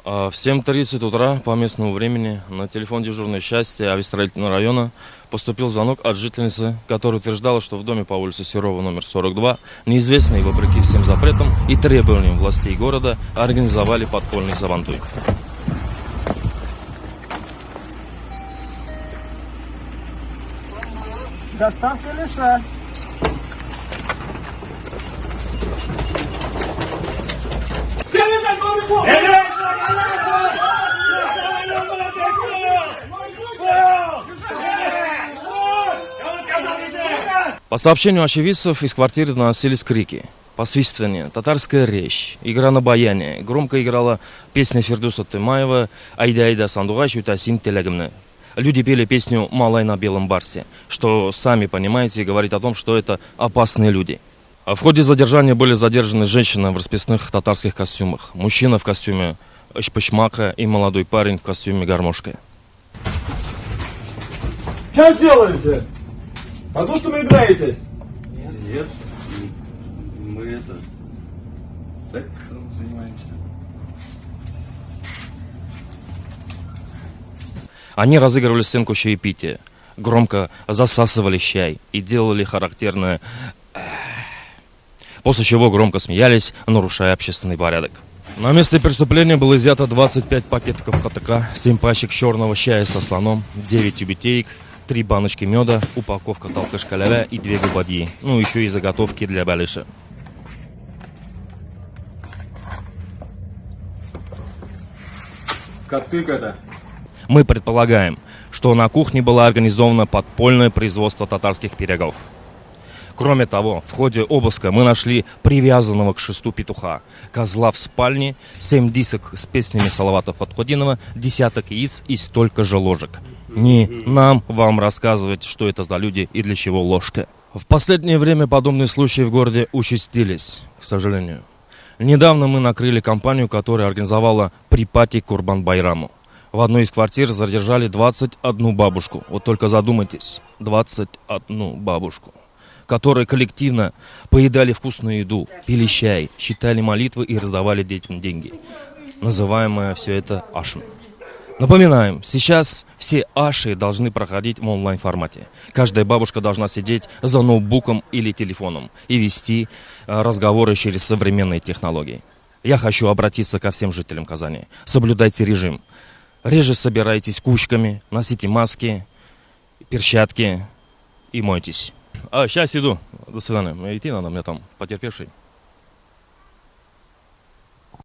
В 7:30 утра по местному времени на телефон дежурной части авиастроительного района поступил звонок от жительницы, которая утверждала, что в доме по улице Серова номер 42 неизвестные, вопреки всем запретам и требованиям властей города, организовали подпольный сабантуй. Доставка леша. По сообщению очевидцев, из квартиры доносились крики, посвистывание, татарская речь, игра на баяне. Громко играла песня Фердуса Тымаева «Айда, айда, сандугач, утасин телегмне». Люди пели песню «Малай на белом барсе», что, сами понимаете, говорит о том, что это опасные люди. А в ходе задержания были задержаны женщина в расписных татарских костюмах, мужчина в костюме шпышмака и молодой парень в костюме гармошка. Что делаете? Подушками играете? Нет, мы сексом занимаемся. Они разыгрывали сценку чаепития, громко засасывали чай и делали характерное после чего громко смеялись, нарушая общественный порядок. На месте преступления было изъято 25 пакетиков КТК, 7 пачек черного чая со слоном, 9 тюбетеек, 3 баночки меда, упаковка талкыш-каляля и 2 губадьи. Ну, еще и заготовки для балиша. Котык-то. Мы предполагаем, что на кухне было организовано подпольное производство татарских пирогов. Кроме того, в ходе обыска мы нашли привязанного к шесту петуха, козла в спальне, 7 дисок с песнями Салавата Фатхудинова, десяток яиц и столько же ложек. Не нам вам рассказывать, что это за люди и для чего ложка. В последнее время подобные случаи в городе участились, к сожалению. Недавно мы накрыли компанию, которая организовала припати к Курбан-Байраму. В одной из квартир задержали 21 бабушку. Вот только задумайтесь, 21 бабушку, которые коллективно поедали вкусную еду, пили чай, читали молитвы и раздавали детям деньги. Называемое все это ашми. Напоминаем, сейчас все аши должны проходить в онлайн-формате. Каждая бабушка должна сидеть за ноутбуком или телефоном и вести разговоры через современные технологии. Я хочу обратиться ко всем жителям Казани. Соблюдайте режим. Реже собирайтесь кучками, носите маски, перчатки и мойтесь. Сейчас иду. До свидания. Идти надо, мне там потерпевший.